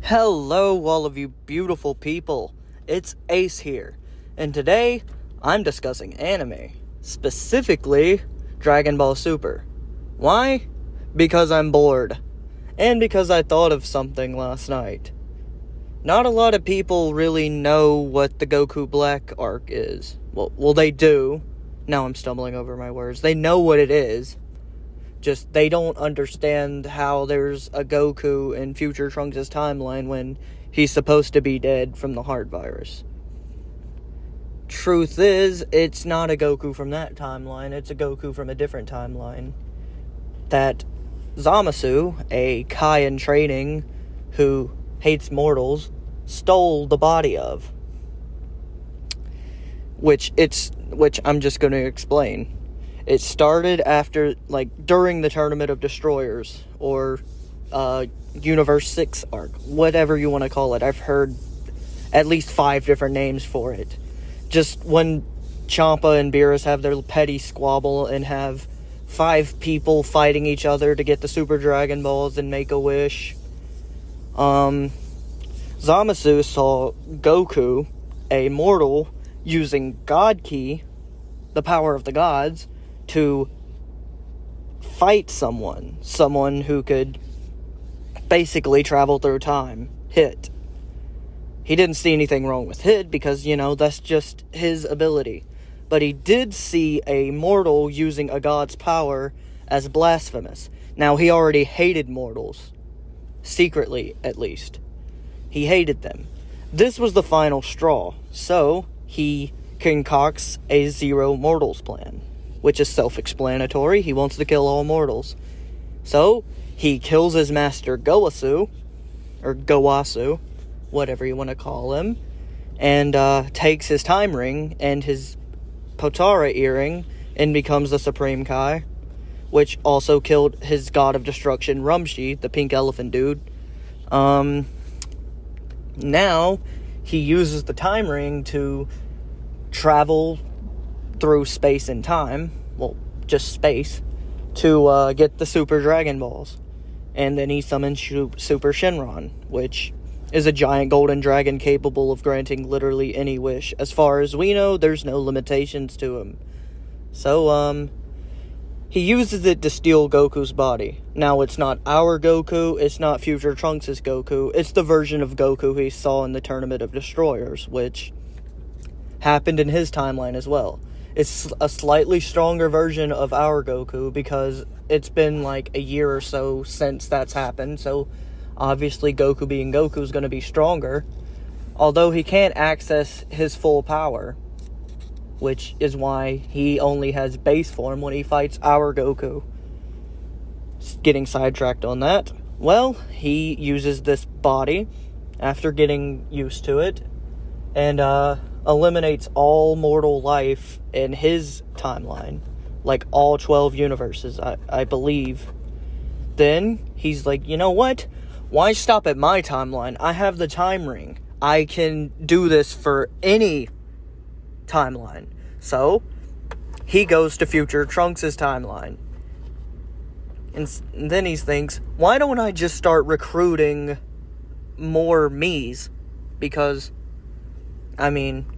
Hello, all of you beautiful people. It's Ace here, and today I'm discussing anime, specifically Dragon Ball Super. Why? Because I'm bored, and because I thought of something last night. Not a lot of people really know what the Goku Black arc is. Well, they do. Now I'm stumbling over my words. They know what it is. Just, they don't understand how there's a Goku in future Trunks' timeline when he's supposed to be dead from the heart virus. Truth is, it's not a Goku from that timeline, it's a Goku from a different timeline. That Zamasu, a Kai in training who hates mortals, stole the body of. Which I'm just going to explain. It started during the Tournament of Destroyers, or Universe 6 arc, whatever you want to call it. I've heard at least 5 different names for it. Just when Champa and Beerus have their petty squabble and have 5 people fighting each other to get the Super Dragon Balls and make a wish. Zamasu saw Goku, a mortal, using God Ki, the power of the gods, to fight someone who could basically travel through time, Hit. He didn't see anything wrong with Hit because, that's just his ability. But he did see a mortal using a god's power as blasphemous. Now, he already hated mortals. Secretly, at least. He hated them. This was the final straw, so he concocts a Zero Mortals plan, which is self-explanatory. He wants to kill all mortals. So, he kills his master Gowasu, or Gowasu, whatever you want to call him, and takes his time ring and his Potara earring and becomes the Supreme Kai, which also killed his god of destruction, Rumshi, the pink elephant dude. Now, he uses the time ring to travel through space and time, well, just space, to get the Super Dragon Balls. And then he summons Super Shenron, which is a giant golden dragon capable of granting literally any wish. As far as we know, there's no limitations to him. So, he uses it to steal Goku's body. Now, it's not our Goku, it's not future Trunks' Goku, it's the version of Goku he saw in the Tournament of Destroyers, which happened in his timeline as well. It's a slightly stronger version of our Goku because it's been like a year or so since that's happened, so obviously Goku being Goku is going to be stronger, although he can't access his full power, which is why he only has base form when he fights our Goku. Getting sidetracked on that. Well, he uses this body after getting used to it and eliminates all mortal life in his timeline, like all 12 universes, I believe. Then he's like, you know what? Why stop at my timeline? I have the time ring. I can do this for any timeline. So, he goes to future Trunks' timeline. And then he thinks, why don't I just start recruiting more me's? Because,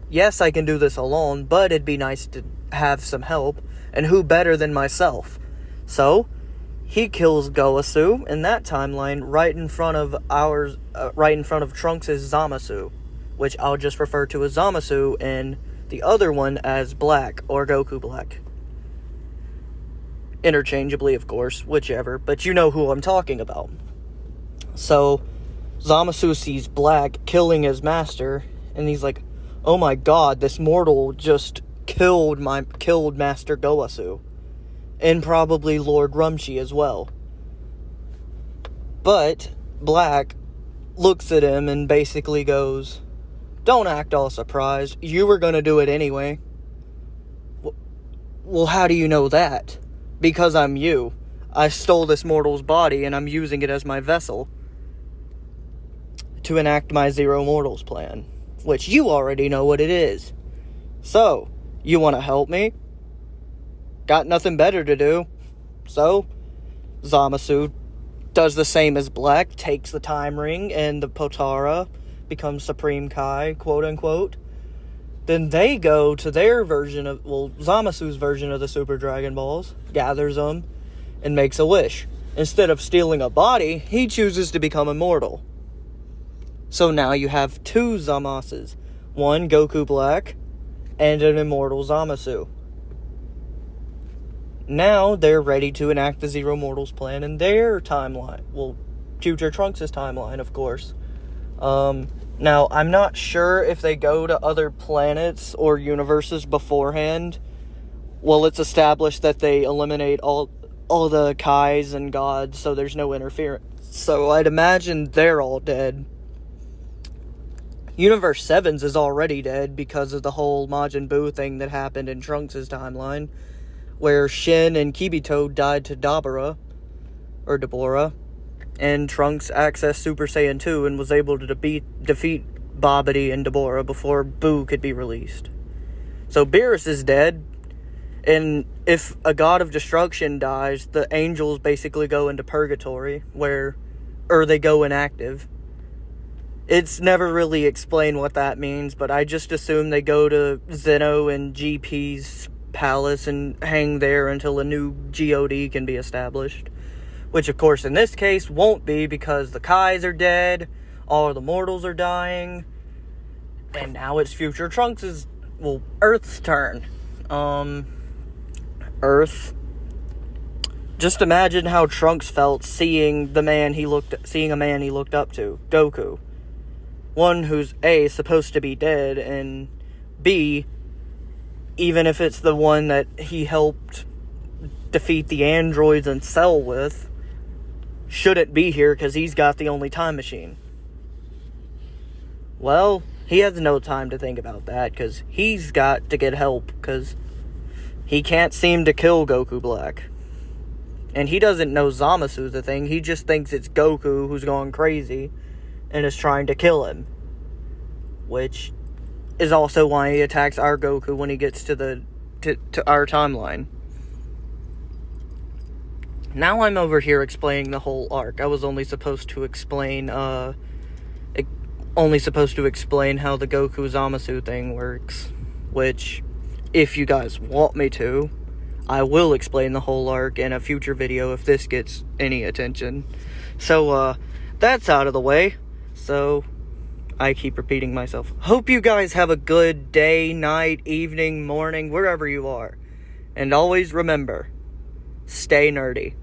yes, I can do this alone, but it'd be nice to have some help. And who better than myself? So, he kills Gowasu in that timeline right in front of Trunks' Zamasu, which I'll just refer to as Zamasu and the other one as Black or Goku Black. Interchangeably, of course, whichever, but you know who I'm talking about. So, Zamasu sees Black killing his master, and he's like, oh my god, this mortal just killed Master Gowasu. And probably Lord Rumshi as well. But Black looks at him and basically goes, don't act all surprised. You were going to do it anyway. Well, how do you know that? Because I'm you. I stole this mortal's body and I'm using it as my vessel to enact my Zero Mortals plan, which you already know what it is. So, you want to help me? Got nothing better to do. So, Zamasu does the same as Black, takes the time ring, and the Potara becomes Supreme Kai, quote-unquote. Then they go to their version of, Zamasu's version of the Super Dragon Balls, gathers them, and makes a wish. Instead of stealing a body, he chooses to become immortal. So now you have two Zamases. One, Goku Black, and an immortal Zamasu. Now they're ready to enact the Zero Mortals plan in their timeline. Well, future Trunks' timeline, of course. Now, I'm not sure if they go to other planets or universes beforehand. Well, it's established that they eliminate all the Kais and gods, so there's no interference. So I'd imagine they're all dead. Universe 7's is already dead because of the whole Majin Buu thing that happened in Trunks' timeline, where Shin and Kibito died to Dabura, and Trunks accessed Super Saiyan 2 and was able to defeat Babidi and Dabura before Buu could be released. So Beerus is dead, and if a god of destruction dies, the angels basically go into purgatory, or they go inactive. It's never really explained what that means, but I just assume they go to Zeno and GP's palace and hang there until a new GOD can be established. Which, of course, in this case, won't be because the Kais are dead, all the mortals are dying, and now it's future Trunks' Earth's turn. Earth. Just imagine how Trunks felt seeing a man he looked up to, Goku. One who's A, supposed to be dead, and B, even if it's the one that he helped defeat the androids and Cell with, shouldn't be here because he's got the only time machine. Well, he has no time to think about that because he's got to get help because he can't seem to kill Goku Black. And he doesn't know Zamasu's a thing, he just thinks it's Goku who's gone crazy and is trying to kill him. Which is also why he attacks our Goku when he gets to our timeline. Now I'm over here explaining the whole arc. I was only supposed to explain how the Goku Zamasu thing works. Which, if you guys want me to, I will explain the whole arc in a future video if this gets any attention. So, that's out of the way. So, I keep repeating myself. Hope you guys have a good day, night, evening, morning, wherever you are. And always remember, stay nerdy.